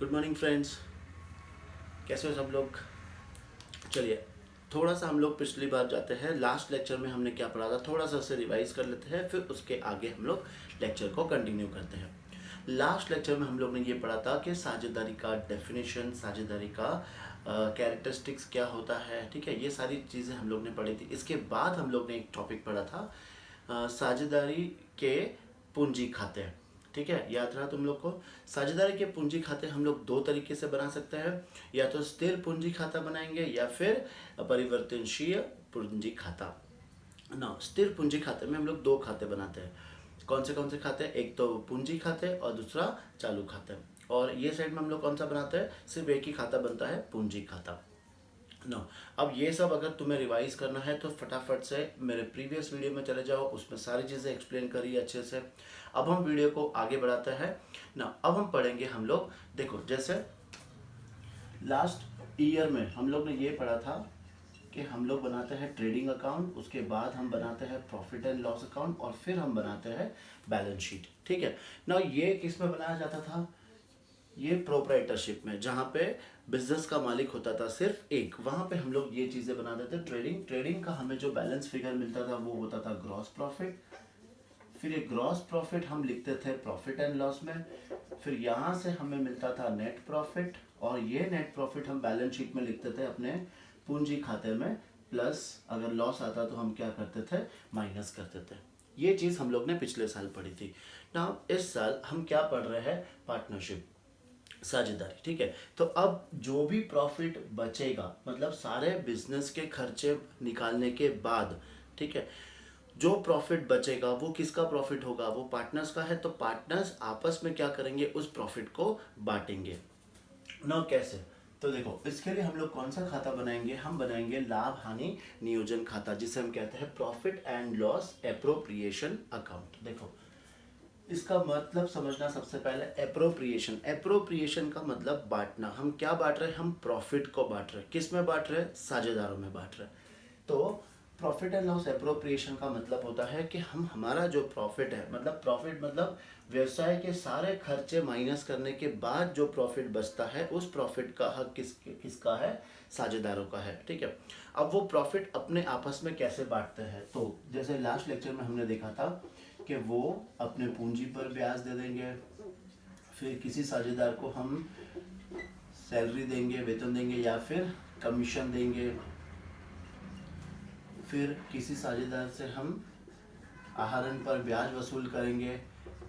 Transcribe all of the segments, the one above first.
Good morning friends, कैसे हो सब लोग। चलिए थोड़ा सा हम लोग पिछली बार जाते हैं। लास्ट लेक्चर में हमने क्या पढ़ा था, थोड़ा सा उसे रिवाइज कर लेते हैं, फिर उसके आगे हम लोग लेक्चर को कंटिन्यू करते हैं। लास्ट लेक्चर में हम लोग ने ये पढ़ा था कि साझेदारी का डेफिनेशन, साझेदारी का कैरेक्टरिस्टिक्स क्या होता है, ठीक है। ये सारी चीज़ें हम लोग ने पढ़ी थी। इसके बाद हम लोग ने एक टॉपिक पढ़ा था साझेदारी के पूंजी खाते, ठीक है। याद रहा तुम लोग को। साझेदारी के पूंजी खाते हम लोग दो तरीके से बना सकते हैं, या तो स्थिर पूंजी खाता बनाएंगे या फिर परिवर्तनशील पूंजी खाता। ना, स्थिर पूंजी खाते में हम लोग दो खाते बनाते हैं। कौन से खाते हैं? एक तो पूंजी खाते और दूसरा चालू खाते। और ये साइड में हम लोग कौन सा बनाते हैं? सिर्फ एक ही खाता बनता है, पूंजी खाता। नो, अब ये सब अगर तुम्हें रिवाइज करना है तो फटाफट से मेरे प्रीवियस वीडियो में चले जाओ, उसमें सारी चीज़ें एक्सप्लेन करी अच्छे से। अब हम वीडियो को आगे बढ़ाते हैं ना। अब हम पढ़ेंगे हम लोग, देखो जैसे लास्ट ईयर में हम लोग ने ये पढ़ा था कि हम लोग बनाते हैं ट्रेडिंग अकाउंट, उसके बाद हम बनाते हैं प्रॉफिट एंड लॉस अकाउंट, और फिर हम बनाते हैं बैलेंस शीट, ठीक है ना। ये किस में बनाया जाता था? ये प्रोप्राइटरशिप में, जहाँ पे बिजनेस का मालिक होता था सिर्फ एक, वहाँ पे हम लोग ये चीज़ें बनाते थे। ट्रेडिंग का हमें जो बैलेंस फिगर मिलता था वो होता था ग्रॉस प्रॉफिट। फिर ये ग्रॉस प्रॉफिट हम लिखते थे प्रॉफिट एंड लॉस में। फिर यहाँ से हमें मिलता था नेट प्रॉफिट, और ये नेट प्रॉफिट हम बैलेंस शीट में लिखते थे अपने पूंजी खाते में। प्लस अगर लॉस आता तो हम क्या करते थे? माइनस करते थे। ये चीज़ हम लोग ने पिछले साल पढ़ी थी ना। इस साल हम क्या पढ़ रहे हैं? पार्टनरशिप, साझेदारी, ठीक है। तो अब जो भी प्रॉफिट बचेगा, मतलब सारे बिजनेस के खर्चे निकालने के बाद, ठीक है, जो प्रॉफिट बचेगा वो किसका प्रॉफिट होगा? वो पार्टनर्स का है। तो पार्टनर्स आपस में क्या करेंगे? उस प्रॉफिट को बांटेंगे ना। कैसे? तो देखो, इसके लिए हम लोग कौन सा खाता बनाएंगे? हम बनाएंगे लाभ हानि नियोजन खाता, जिसे हम कहते हैं profit and loss appropriation account. देखो, इसका मतलब समझना सबसे पहले एप्रोप्रिएशन। एप्रोप्रिएशन का मतलब बांटना। हम क्या बांट रहे हैं? हम प्रॉफिट को बांट रहे हैं। किस में बांट रहे हैं? साझेदारों में बांट रहे हैं। तो प्रॉफिट एंड लॉस एप्रोप्रिएशन का मतलब होता है कि हम हमारा जो प्रॉफिट है, मतलब प्रॉफिट मतलब व्यवसाय के सारे खर्चे माइनस करने के बाद जो प्रॉफिट बचता है, उस प्रॉफिट का हक किसका है? साझेदारों का है, ठीक है। अब वो प्रॉफिट अपने आपस में कैसे बांटते हैं? तो जैसे लास्ट लेक्चर में हमने देखा था कि वो अपने पूंजी पर ब्याज दे देंगे, फिर किसी साझेदार को हम सैलरी देंगे, वेतन देंगे, या फिर कमीशन देंगे, फिर किसी साझेदार से हम आहरण पर ब्याज वसूल करेंगे,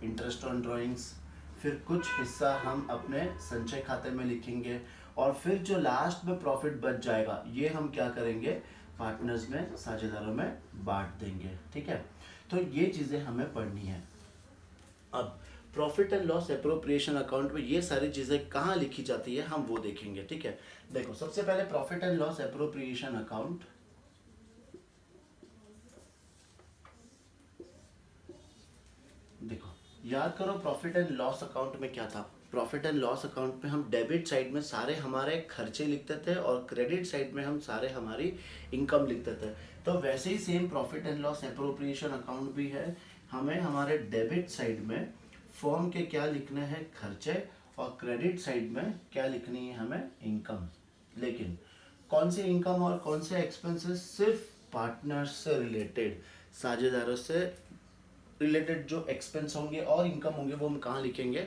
इंटरेस्ट ऑन ड्राइंग्स, फिर कुछ हिस्सा हम अपने संचय खाते में लिखेंगे, और फिर जो लास्ट में प्रॉफिट बच जाएगा ये हम क्या करेंगे? पार्टनर्स में, साझेदारों में बांट देंगे, ठीक है। तो ये चीज़ें हमें पढ़नी है। अब profit and loss appropriation account में ये सारी चीज़ें कहाँ लिखी जाती है हम वो देखेंगे, ठीक है। देखो, सबसे पहले profit and loss appropriation account, देखो याद करो प्रॉफिट एंड लॉस अकाउंट में क्या था। प्रॉफिट एंड लॉस अकाउंट में हम डेबिट साइड में सारे हमारे खर्चे लिखते थे, और क्रेडिट साइड में हम सारे हमारी इनकम लिखते थे। तो वैसे ही same profit and loss appropriation account भी है। हमें हमारे डेबिट साइड में फर्म के क्या लिखने हैं? खर्चे, और क्रेडिट साइड में क्या लिखनी है? हमें इनकम। लेकिन कौन सी इनकम और कौन से एक्सपेंसेस? सिर्फ पार्टनर्स से रिलेटेड, साझेदारों से रिलेटेड जो एक्सपेंस होंगे और इनकम होंगे वो हम कहाँ लिखेंगे?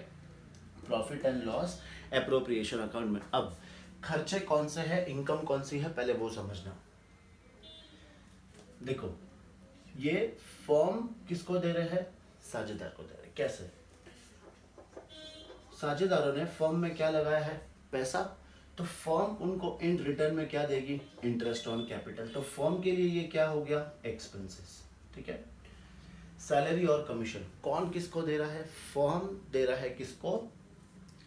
Profit and loss appropriation account में। अब खर्चे कौन से हैं, इनकम कौन सी है, पहले वो समझना। देखो, ये फॉर्म किसको दे रहे हैं? साझेदार को दे रहे हैं। कैसे? साझेदारों ने फर्म में क्या लगाया है? पैसा। तो फर्म उनको इन रिटर्न में क्या देगी? Interest on capital. तो फर्म के लिए ये क्या हो गया? एक्सपेंसेस, ठीक है। सैलरी और कमीशन कौन किसको दे रहा है? फर्म दे रहा है किसको?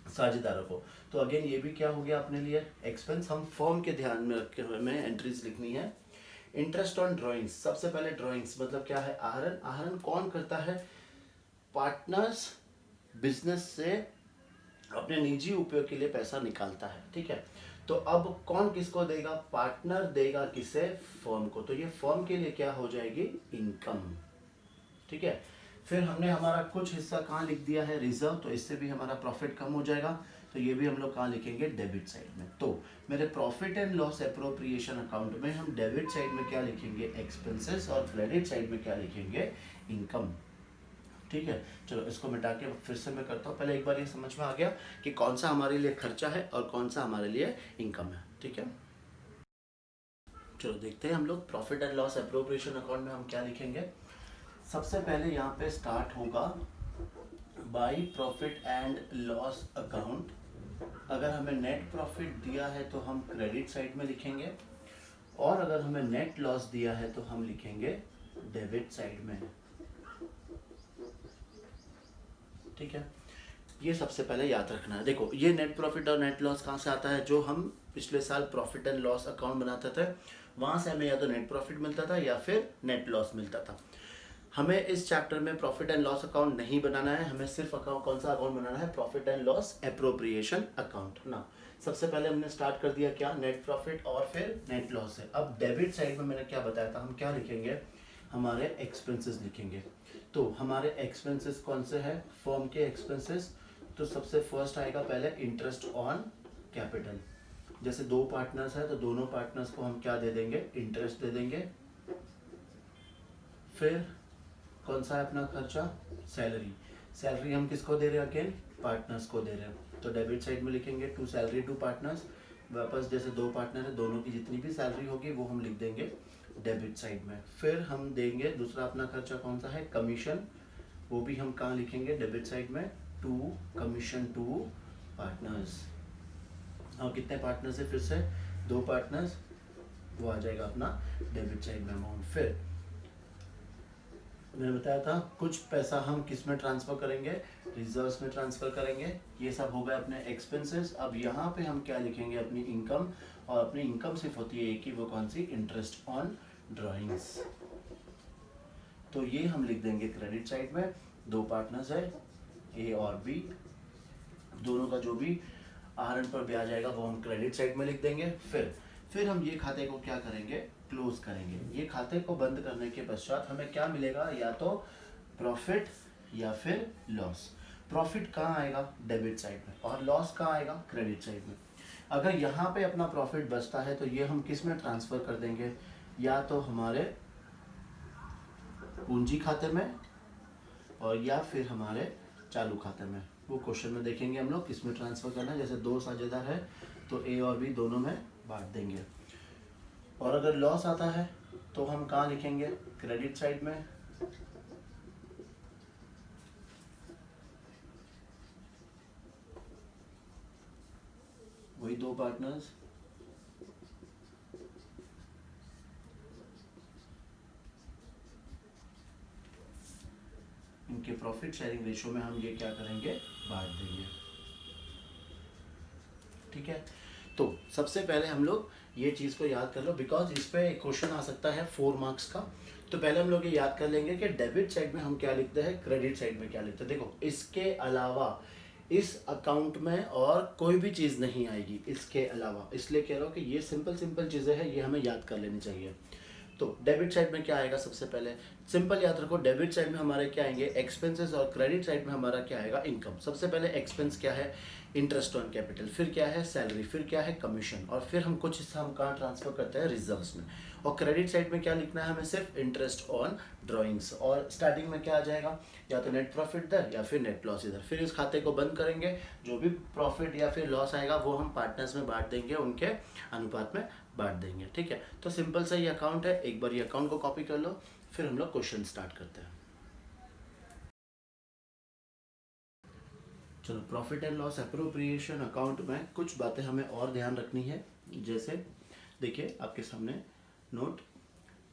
साझेदारों को। तो अगेन ये भी क्या हो गया अपने लिए? एक्सपेंस। हम फर्म के ध्यान में रखते हुए हमें एंट्रीज लिखनी है। इंटरेस्ट ऑन ड्राइंग्स, सबसे पहले ड्राइंग्स मतलब क्या है? आहरण। आहरण कौन करता है? पार्टनर्स बिजनेस से अपने निजी उपयोग के लिए पैसा निकालता है, ठीक है। तो अब कौन किसको देगा? पार्टनर देगा किसे? फर्म को। तो ये फर्म के लिए क्या हो जाएगी? इनकम, ठीक है। फिर हमने हमारा कुछ हिस्सा कहाँ लिख दिया है? रिजर्व। तो इससे भी हमारा प्रॉफिट कम हो जाएगा। तो ये भी हम लोग कहाँ लिखेंगे, डेबिट साइड में। तो मेरे profit and loss appropriation account में हम डेबिट साइड में क्या लिखेंगे, एक्सपेंसेस, और क्रेडिट साइड में क्या लिखेंगे, इनकम। ठीक है, चलो इसको मिटा के फिर से मैं करता हूँ। पहले एक बार ये समझ में आ गया कि कौन सा हमारे लिए खर्चा है और कौन सा हमारे लिए इनकम है। ठीक है, चलो देखते हैं हम लोग profit and loss appropriation account में हम क्या लिखेंगे। सबसे पहले यहाँ पे स्टार्ट होगा by profit and loss account. अगर हमें नेट प्रॉफिट दिया है तो हम क्रेडिट साइड में लिखेंगे, और अगर हमें नेट लॉस दिया है तो हम लिखेंगे डेबिट साइड में। ठीक है, ये सबसे पहले याद रखना है। देखो ये नेट प्रॉफिट और नेट लॉस कहाँ से आता है, जो हम पिछले साल प्रॉफिट एंड लॉस अकाउंट बनाते थे वहाँ से हमें या तो नेट प्रॉफिट मिलता था या फिर नेट लॉस मिलता था। हमें इस चैप्टर में प्रॉफिट एंड लॉस अकाउंट नहीं बनाना है, हमें सिर्फ अकाउंट, कौन सा अकाउंट बनाना है, profit and loss appropriation account ना। सबसे पहले हमने स्टार्ट कर दिया क्या, नेट प्रॉफिट और फिर नेट लॉस से। अब डेबिट साइड में मैंने क्या बताया था, हम क्या लिखेंगे, हमारे एक्सपेंसेस लिखेंगे। तो हमारे एक्सपेंसेस कौन से हैं, फर्म के एक्सपेंसेस। तो सबसे फर्स्ट आएगा पहले इंटरेस्ट ऑन कैपिटल। जैसे दो पार्टनर्स है तो दोनों पार्टनर्स को हम क्या दे देंगे, इंटरेस्ट दे देंगे। फिर कौन सा है अपना खर्चा, सैलरी। सैलरी हम किसको दे रहे हैं, अगेन पार्टनर्स को दे रहे हैं। तो डेबिट साइड में लिखेंगे टू सैलरी टू पार्टनर्स। वापस जैसे दो पार्टनर है, दोनों की जितनी भी सैलरी होगी वो हम लिख देंगे डेबिट साइड में। फिर हम देंगे दूसरा अपना खर्चा कौन सा है, कमीशन। वो भी हम कहाँ लिखेंगे, डेबिट साइड में, टू कमीशन टू पार्टनर्स। और कितने पार्टनर्स है, फिर से दो पार्टनर्स, वो आ जाएगा अपना डेबिट साइड में अमाउंट। फिर मैंने बताया था कुछ पैसा हम किस में ट्रांसफर करेंगे, रिजर्व्स में ट्रांसफर करेंगे। ये सब हो गए अपने एक्सपेंसेस। अब यहाँ पे हम क्या लिखेंगे, अपनी इनकम। और अपनी इनकम सिर्फ होती है एक ही, वो कौन सी, इंटरेस्ट ऑन ड्राइंग्स। तो ये हम लिख देंगे क्रेडिट साइड में। दो पार्टनर्स है, ए और बी, दोनों का जो भी आहरण पर ब्याज आएगा वो हम क्रेडिट साइड में लिख देंगे। फिर हम ये खाते को क्या करेंगे, क्लोज करेंगे। ये खाते को बंद करने के पश्चात हमें क्या मिलेगा, या तो प्रॉफिट या फिर लॉस। प्रॉफिट कहाँ आएगा, डेबिट साइड में, और लॉस कहाँ आएगा, क्रेडिट साइड में। अगर यहाँ पे अपना प्रॉफिट बचता है तो ये हम किस में ट्रांसफर कर देंगे, या तो हमारे पूंजी खाते में और या फिर हमारे चालू खाते में। वो क्वेश्चन में देखेंगे हम लोग किस में ट्रांसफर करना है। जैसे दो साझेदार है तो ए और बी दोनों में बांट देंगे। और अगर लॉस आता है तो हम कहाँ लिखेंगे, क्रेडिट साइड में। वही दो पार्टनर्स, इनके प्रॉफिट शेयरिंग रेशियो में हम ये क्या करेंगे, बांट देंगे। ठीक है, तो सबसे पहले हम लोग ये चीज़ को याद कर लो, बिकॉज इस पे एक क्वेश्चन आ सकता है 4 मार्क्स का। तो पहले हम लोग ये याद कर लेंगे कि डेबिट साइड में हम क्या लिखते हैं, क्रेडिट साइड में क्या लिखते हैं। देखो इसके अलावा इस अकाउंट में और कोई भी चीज़ नहीं आएगी इसके अलावा, इसलिए कह रहा हूँ कि ये सिंपल चीज़ें हैं, ये हमें याद कर लेनी चाहिए। तो डेबिट साइड में क्या आएगा, सबसे पहले सिंपल याद रखो, डेबिट साइड में हमारे क्या आएंगे, एक्सपेंसेस, और क्रेडिट साइड में हमारा क्या आएगा, इनकम। सबसे पहले एक्सपेंस क्या है, इंटरेस्ट ऑन कैपिटल, फिर क्या है, सैलरी, फिर क्या है, कमीशन, और फिर हम कुछ हिस्सा हम कहाँ ट्रांसफर करते हैं, रिजर्व्स में। और क्रेडिट साइड में क्या लिखना है हमें, सिर्फ इंटरेस्ट ऑन ड्राइंग्स। और स्टार्टिंग में क्या आ जाएगा, या तो नेट प्रॉफिट इधर या फिर नेट लॉस इधर। फिर इस खाते को बंद करेंगे, जो भी प्रॉफिट या फिर लॉस आएगा वो हम पार्टनर्स में बांट देंगे, उनके अनुपात में बांट देंगे। ठीक है, तो सिंपल सा ये अकाउंट है। एक बार ये अकाउंट को कॉपी कर लो, फिर हम लोग क्वेश्चन स्टार्ट करते हैं। चलो, profit and loss appropriation account में कुछ बातें हमें और ध्यान रखनी है। जैसे देखिए आपके सामने नोट,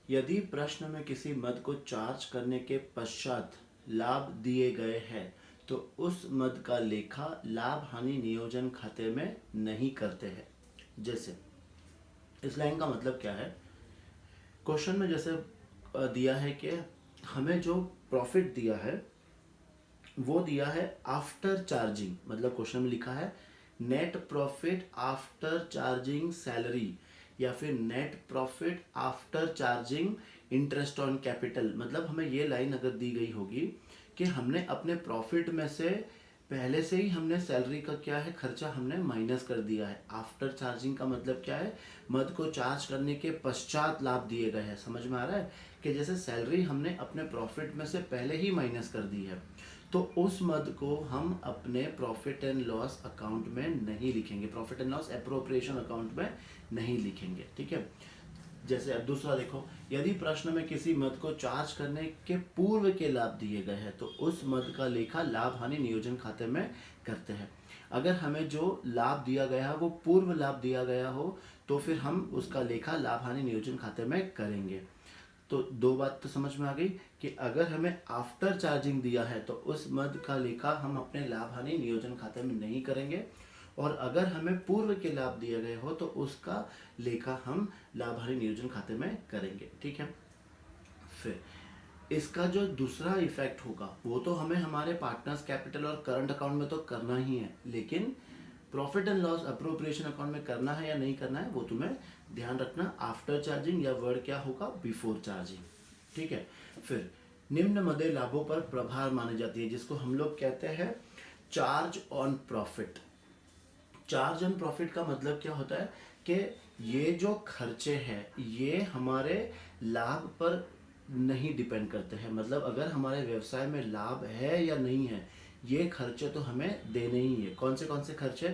यदि प्रश्न में किसी मद को चार्ज करने के पश्चात लाभ दिए गए हैं तो उस मद का लेखा लाभ हानि नियोजन खाते में नहीं करते हैं। जैसे इस लाइन का मतलब क्या है, क्वेश्चन में जैसे दिया है कि हमें जो प्रॉफिट दिया है वो दिया है आफ्टर चार्जिंग, मतलब क्वेश्चन में लिखा है net profit after charging salary, या फिर net profit after charging interest on capital. मतलब हमें ये लाइन अगर दी गई होगी कि हमने अपने प्रॉफिट में से पहले से ही हमने सैलरी का क्या है खर्चा हमने माइनस कर दिया है। आफ्टर चार्जिंग का मतलब क्या है, मद को चार्ज करने के पश्चात लाभ दिए गए हैं। समझ में आ रहा है कि जैसे सैलरी हमने अपने प्रॉफिट में से पहले ही माइनस कर दी है, तो उस मद को हम अपने प्रॉफिट एंड लॉस अकाउंट में नहीं लिखेंगे, profit and loss appropriation account में नहीं लिखेंगे। ठीक है। जैसे अब दूसरा देखो, यदि प्रश्न में किसी मद को चार्ज करने के पूर्व के लाभ दिए गए हैं तो उस मद का लेखा लाभ हानि नियोजन खाते में करते हैं। अगर हमें जो लाभ दिया गया है वो पूर्व लाभ दिया गया हो तो फिर हम उसका लेखा लाभ हानि नियोजन खाते में करेंगे। तो दो बात तो समझ में आ गई कि अगर हमें आफ्टर चार्जिंग दिया है तो उस मद का लेखा हम अपने लाभ हानि नियोजन खाते में नहीं करेंगे, और अगर हमें पूर्व के लाभ दिए गए हो तो उसका लेखा हम लाभ हानि नियोजन खाते में करेंगे। ठीक है। फिर इसका जो दूसरा इफेक्ट होगा वो तो हमें हमारे पार्टनर्स कैपिटल और करंट अकाउंट में तो करना ही है, लेकिन profit and loss appropriation account में करना है या नहीं करना है वो तुम्हें ध्यान रखना। आफ्टर चार्जिंग या वर्ड क्या होगा, बिफोर चार्जिंग। ठीक है। फिर निम्न मदे लाभों पर प्रभार मानी जाती है जिसको हम लोग कहते हैं charge on profit. Charge on profit का मतलब क्या होता है कि ये जो खर्चे हैं ये हमारे लाभ पर नहीं डिपेंड करते हैं। मतलब अगर हमारे व्यवसाय में लाभ है या नहीं है, ये खर्चे तो हमें देने ही है। कौन से खर्चे,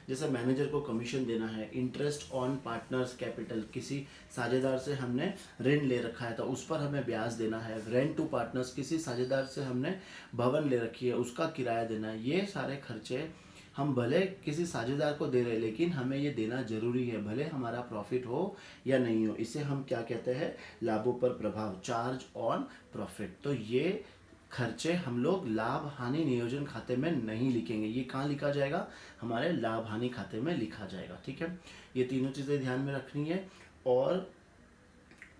जैसे मैनेजर को कमीशन देना है, इंटरेस्ट ऑन पार्टनर्स कैपिटल, किसी साझेदार से हमने ऋण ले रखा है तो उस पर हमें ब्याज देना है, रेंट टू पार्टनर्स, किसी साझेदार से हमने भवन ले रखी है उसका किराया देना है। ये सारे खर्चे हम भले किसी साझेदार को दे रहे हैं लेकिन हमें ये देना जरूरी है, भले हमारा प्रॉफिट हो या नहीं हो। इसे हम क्या कहते हैं, लाभों पर प्रभाव, चार्ज ऑन प्रॉफिट। तो ये खर्चे हम लोग लाभ हानि नियोजन खाते में नहीं लिखेंगे, ये कहाँ लिखा जाएगा, हमारे लाभ हानि खाते में लिखा जाएगा। ठीक है। ये तीनों चीज़ें ध्यान में रखनी है। और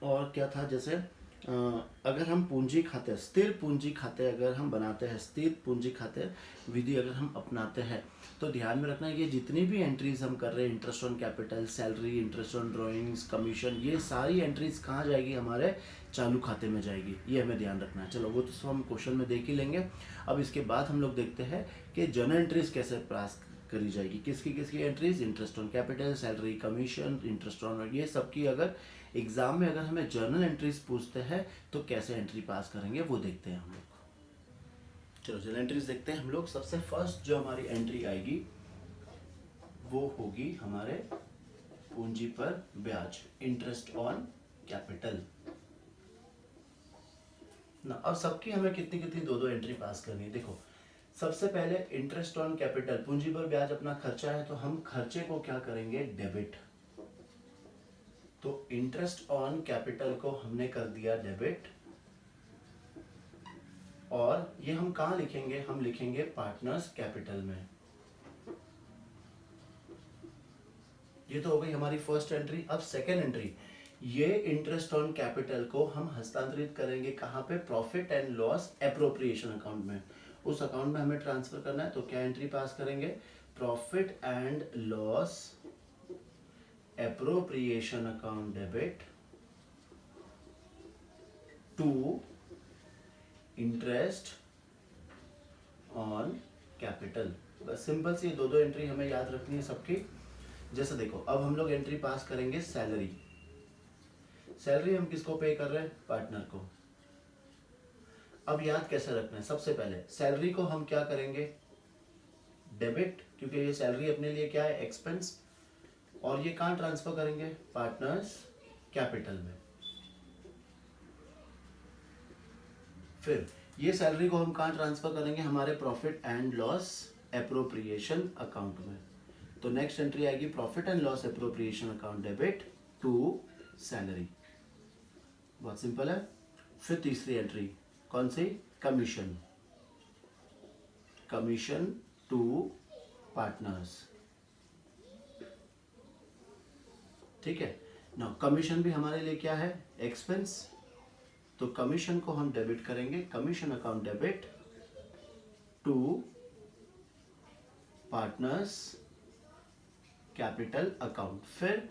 क्या था, जैसे अगर हम पूंजी खाते, स्थिर पूंजी खाते अगर हम बनाते हैं, स्थिर पूंजी खाते विधि अगर हम अपनाते हैं तो ध्यान में रखना है ये जितनी भी एंट्रीज हम कर रहे हैं, interest on capital, salary, interest on drawings, commission, ये सारी एंट्रीज कहाँ जाएगी, हमारे चालू खाते में जाएगी। ये हमें ध्यान रखना है। चलो वो तो सब हम क्वेश्चन में देख ही लेंगे। अब इसके बाद हम लोग देखते हैं कि जर्नल एंट्रीज कैसे पास करी जाएगी, किसकी entries, interest on capital, salary, commission, interest on, ये सब की अगर एग्जाम में अगर हमें जर्नल एंट्रीज पूछते हैं तो कैसे एंट्री पास करेंगे वो देखते हैं हम लोग। चलो जर्नल एंट्रीज देखते हैं हम लोग। सबसे फर्स्ट जो हमारी एंट्री आएगी वो होगी हमारे पूंजी पर ब्याज, इंटरेस्ट ऑन कैपिटल ना। अब सबकी हमें कितनी कितनी दो एंट्री पास करनी है। देखो सबसे पहले इंटरेस्ट ऑन कैपिटल, पूंजी पर ब्याज अपना खर्चा है तो हम खर्चे को क्या करेंगे, डेबिट। तो इंटरेस्ट ऑन कैपिटल को हमने कर दिया डेबिट, और ये हम कहाँ लिखेंगे, हम लिखेंगे पार्टनर्स कैपिटल में। ये तो हो गई हमारी फर्स्ट एंट्री। अब सेकेंड एंट्री, ये इंटरेस्ट ऑन कैपिटल को हम हस्तांतरित करेंगे कहाँ पे, profit and loss appropriation account में। उस अकाउंट में हमें ट्रांसफर करना है तो क्या एंट्री पास करेंगे, profit and loss appropriation account debit to interest on capital. बस सिंपल सी दो एंट्री हमें याद रखनी है सबकी। जैसे देखो अब हम लोग एंट्री पास करेंगे सैलरी। सैलरी हम किसको पे कर रहे हैं, पार्टनर को। अब याद कैसे रखना है, सबसे पहले सैलरी को हम क्या करेंगे, डेबिट, क्योंकि ये सैलरी अपने लिए क्या है, एक्सपेंस, और ये कहाँ ट्रांसफर करेंगे, पार्टनर्स कैपिटल में। फिर ये सैलरी को हम कहाँ ट्रांसफर करेंगे, हमारे profit and loss appropriation account में। तो नेक्स्ट एंट्री आएगी profit and loss appropriation account debit to salary. बहुत सिंपल है। फिर तीसरी एंट्री कौन सी, कमीशन, कमीशन टू पार्टनर्स। ठीक है ना, कमीशन भी हमारे लिए क्या है, एक्सपेंस। तो कमीशन को हम डेबिट करेंगे, commission account debit to partners capital account. फिर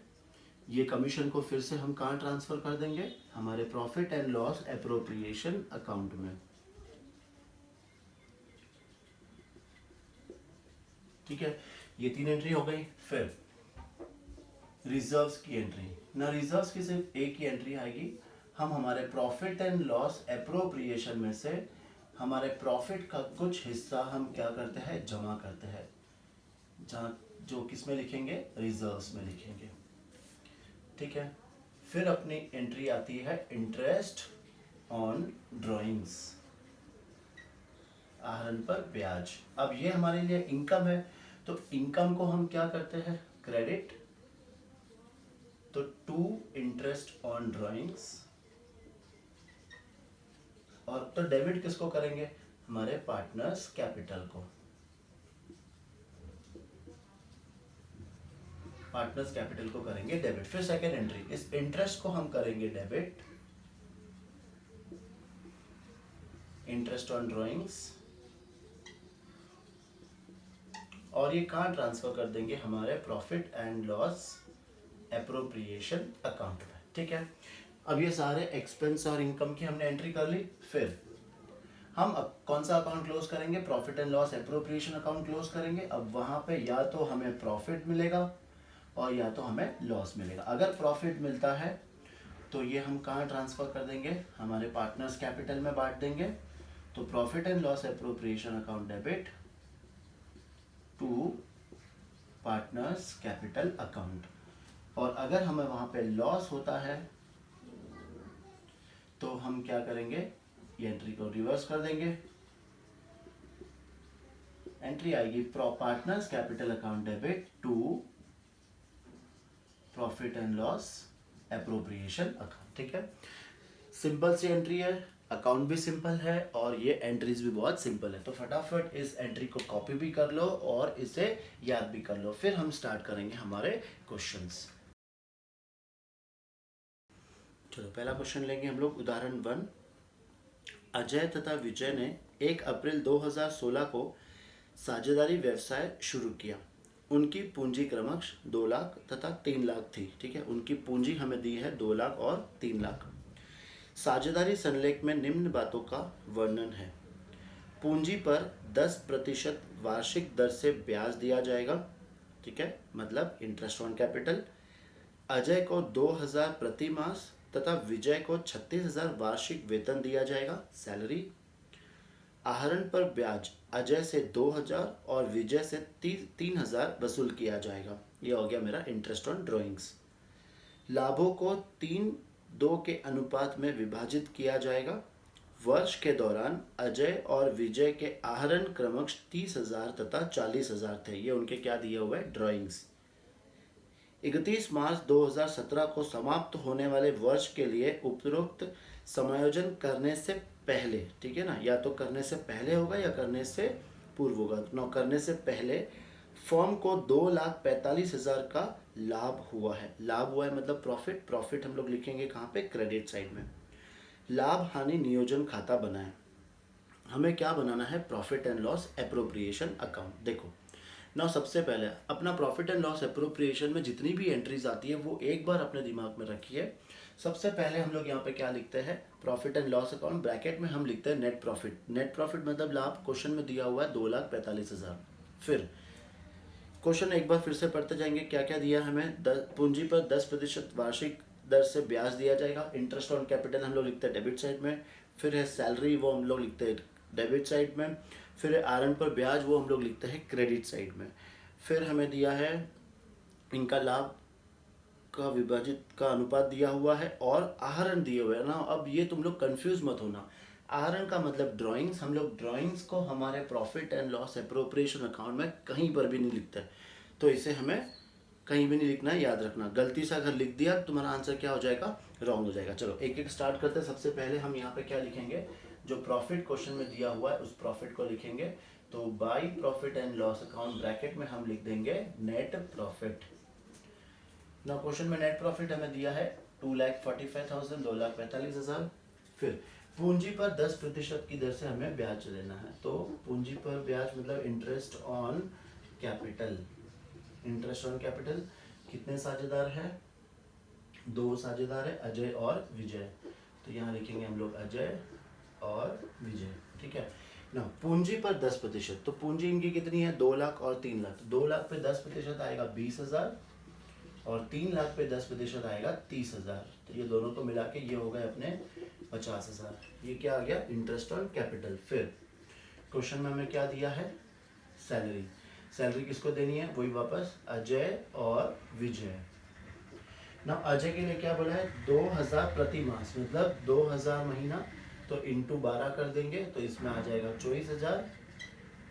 ये कमीशन को फिर से हम कहाँ ट्रांसफर कर देंगे, हमारे profit and loss appropriation account में। ठीक है, ये 3 एंट्री हो गई। फिर रिजर्व्स की एंट्री ना, रिजर्व्स की सिर्फ एक ही एंट्री आएगी, हम हमारे प्रॉफिट एंड लॉस एप्रोप्रिएशन में से हमारे प्रॉफिट का कुछ हिस्सा हम क्या करते हैं, जमा करते हैं, जहाँ जो किस में लिखेंगे, रिजर्व्स में लिखेंगे। ठीक है, फिर अपनी एंट्री आती है इंटरेस्ट ऑन ड्राइंग्स, आहरण पर ब्याज। अब ये हमारे लिए इनकम है, तो इनकम को हम क्या करते हैं, क्रेडिट, तो टू इंटरेस्ट ऑन ड्राइंग्स। और तो डेबिट किसको करेंगे, हमारे पार्टनर्स कैपिटल को, पार्टनर्स कैपिटल को करेंगे डेबिट। फिर सेकेंड एंट्री, इस इंटरेस्ट को हम करेंगे डेबिट, इंटरेस्ट ऑन ड्राइंग्स, और ये कहाँ ट्रांसफर कर देंगे, हमारे profit and loss appropriation account में। ठीक है, अब ये सारे एक्सपेंस और इनकम की हमने एंट्री कर ली। फिर हम अब कौन सा अकाउंट क्लोज करेंगे, profit and loss appropriation account close करेंगे। अब वहां पे या तो हमें प्रॉफिट मिलेगा और या तो हमें लॉस मिलेगा। अगर प्रॉफिट मिलता है तो ये हम कहाँ ट्रांसफर कर देंगे, हमारे पार्टनर्स कैपिटल में बांट देंगे। तो profit and loss appropriation account debit to partners capital account. और अगर हमें वहां पे लॉस होता है तो हम क्या करेंगे, ये एंट्री को रिवर्स कर देंगे। एंट्री आएगी partners capital account debit to profit and loss appropriation account. ठीक है, सिंपल सी एंट्री है, अकाउंट भी सिंपल है और ये एंट्रीज भी बहुत सिंपल है। तो फटाफट इस एंट्री को कॉपी भी कर लो और इसे याद भी कर लो। फिर हम स्टार्ट करेंगे हमारे क्वेश्चंस। चलो पहला क्वेश्चन लेंगे हम लोग, उदाहरण 1। अजय तथा विजय ने 1 अप्रैल 2016 को साझेदारी व्यवसाय शुरू किया। उनकी पूंजी क्रमश 2 लाख तथा 3 लाख थी। ठीक है, उनकी पूंजी हमें दी है 2 लाख और 3 लाख। साझेदारी संलेख में निम्न बातों का वर्णन है। पूंजी पर 10% वार्षिक दर से ब्याज दिया जाएगा। ठीक है, मतलब इंटरेस्ट ऑन कैपिटल। अजय को 2000 प्रति मास तथा विजय को 36,000 वार्षिक वेतन दिया जाएगा, सैलरी। आहरण पर ब्याज अजय से 2000 और विजय से 3000 वसूल किया जाएगा। ये हो गया मेरा इंटरेस्ट ऑन ड्राइंग्स। लाभों को 3:2 के अनुपात में विभाजित किया जाएगा। वर्ष के दौरान अजय और विजय के आहरण क्रमश 30,000 तथा 40,000 थे। ये उनके क्या दिए हुए, ड्राइंग्स। 31 मार्च 2017 को समाप्त होने वाले वर्ष के लिए उपरोक्त समायोजन करने से पहले, ठीक है ना, या तो करने से पहले होगा या करने से पूर्व होगा। तो करने से पहले फर्म को 2,45,000 का लाभ हुआ है। लाभ हुआ है मतलब प्रॉफिट। प्रॉफिट हम लोग लिखेंगे कहाँ पे, क्रेडिट साइड में। लाभ हानि नियोजन खाता बनाएं। हमें क्या बनाना है, profit and loss appropriation account. देखो ना, सबसे पहले अपना प्रॉफिट एंड लॉस एप्रोप्रिएशन में जितनी भी एंट्रीज आती है वो एक बार अपने दिमाग में रखिए। सबसे पहले हम लोग यहाँ पे क्या लिखते हैं, profit and loss account, bracket में हम लिखते हैं नेट प्रॉफिट। नेट प्रॉफिट मतलब लाभ। क्वेश्चन में दिया हुआ है 2,45,000। फिर क्वेश्चन एक बार फिर से पढ़ते जाएंगे, क्या क्या दिया हमें। पूंजी पर 10% वार्षिक दर से ब्याज दिया जाएगा। इंटरेस्ट ऑन कैपिटल हम लोग लिखते हैं डेबिट साइड में। फिर है सैलरी, वो हम लोग लिखते हैं डेबिट साइड में। फिर है आहरण पर ब्याज, वो हम लोग लिखते हैं क्रेडिट साइड में। फिर हमें दिया है इनका लाभ का विभाजित का अनुपात दिया हुआ है और आहरण दिए हुए हैं ना। अब ये तुम लोग कंफ्यूज मत होना, आहरण का मतलब ड्राइंग्स। हम लोग ड्राइंग्स को हमारे profit and loss appropriation account में कहीं पर भी नहीं लिखते, तो इसे हमें कहीं भी नहीं लिखना है, याद रखना। गलती से अगर लिख दिया तुम्हारा आंसर क्या हो जाएगा, रॉन्ग हो जाएगा। चलो एक एक स्टार्ट करते हैं। सबसे पहले हम यहाँ पे क्या लिखेंगे, जो प्रॉफिट क्वेश्चन में दिया हुआ है उस प्रॉफिट को लिखेंगे। तो by profit and loss account bracket में हम लिख देंगे नेट प्रॉफिट। ना क्वेश्चन में नेट प्रॉफिट हमें दिया है 2,45,000, 2,45,000। फिर पूंजी पर 10% की दर से हमें ब्याज लेना है। तो पूंजी पर ब्याज मतलब interest on capital. Interest on capital कितने साझेदार है, 2 साझेदार है, अजय और विजय। तो यहाँ लिखेंगे हम लोग अजय और विजय। ठीक है ना पूंजी पर 10%, तो पूंजी इनकी कितनी है 2 लाख और 3 लाख, 2 लाख पे 10% आएगा 20,000 और 3 लाख पे 10% आएगा 30,000, तो ये दोनों को मिला के ये हो गए अपने 50,000। ये क्या आ गया इंटरेस्ट ऑन कैपिटल। फिर क्वेश्चन में हमें क्या दिया है सैलरी, सैलरी किसको देनी है वही वापस अजय और विजय ना। अजय के लिए क्या बोला है 2,000 प्रति मास, मतलब 2,000 महीना, तो इंटू 12 कर देंगे तो इसमें आ जाएगा 24,000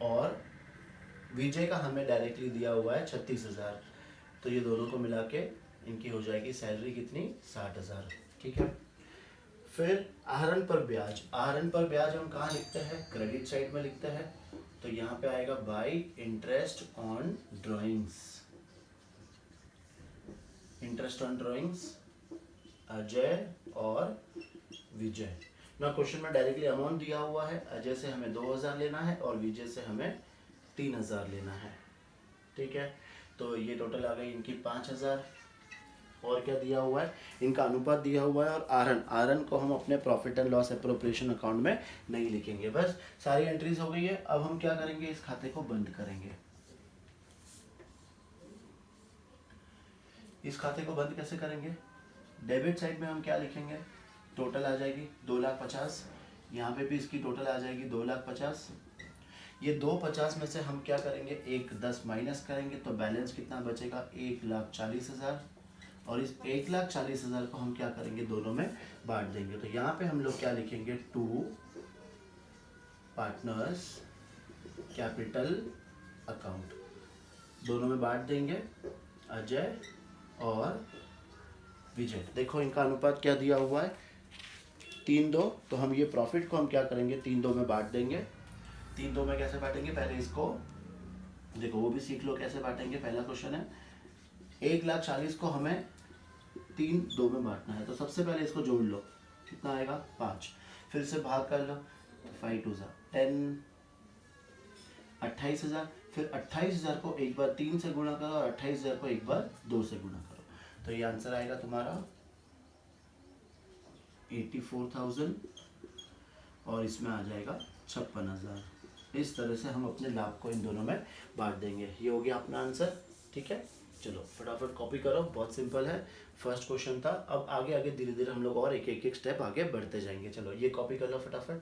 और विजय का हमें डायरेक्टली दिया हुआ है 36,000, तो ये दोनों को मिला के इनकी हो जाएगी सैलरी कितनी 60,000। ठीक है। फिर आहरण पर ब्याज, आहरण पर ब्याज हम कहाँ लिखते हैं क्रेडिट साइड में लिखते हैं, तो यहाँ पे आएगा by interest on drawings, interest on drawings Ajay और विजय ना। क्वेश्चन में डायरेक्टली अमाउंट दिया हुआ है, अजय से हमें 2,000 लेना है और विजय से हमें 3,000 लेना है। ठीक है, तो ये टोटल आ गई इनकी 5,000। और क्या दिया हुआ है इनका अनुपात दिया हुआ है, और आहरण, आहरण को हम अपने profit and loss appropriation account में नहीं लिखेंगे। बस सारी एंट्रीज हो गई है। अब हम क्या करेंगे इस खाते को बंद करेंगे। इस खाते को बंद कैसे करेंगे, डेबिट साइड में हम क्या लिखेंगे टोटल आ जाएगी 2,50,000, यहाँ पे भी इसकी टोटल आ जाएगी 2,50,000। ये 250 में से हम क्या करेंगे 1,10 माइनस करेंगे तो बैलेंस कितना बचेगा 1,40,000, और इस 1,40,000 को हम क्या करेंगे दोनों में बांट देंगे। तो यहाँ पे हम लोग क्या लिखेंगे टू पार्टनर्स कैपिटल अकाउंट, दोनों में बांट देंगे अजय और विजय। देखो इनका अनुपात क्या दिया हुआ है 3:2, तो हम ये प्रॉफिट को हम क्या करेंगे 3:2 में बांट देंगे। 3:2 में कैसे बांटेंगे पहले इसको देखो, वो भी सीख लो कैसे बांटेंगे। पहला क्वेश्चन है 1,40,000 को हमें 3:2 में बांटना है, तो सबसे पहले इसको जोड़ लो कितना आएगा 5, फिर से भाग कर लो 5 2 10, 28,000, फिर 28,000 को एक बार 3 से गुणा करो और 28,000 को एक बार 2 से गुणा करो, तो ये आंसर आएगा तुम्हारा 84,000 और इसमें आ जाएगा 56,000। इस तरह से हम अपने लाभ को इन दोनों में बांट देंगे। ये हो गया अपना आंसर। ठीक है, चलो फटाफट कॉपी करो, बहुत सिंपल है। फर्स्ट क्वेश्चन था, अब आगे आगे धीरे धीरे हम लोग और एक एक स्टेप आगे बढ़ते जाएंगे। चलो ये कॉपी कर लो फटाफट।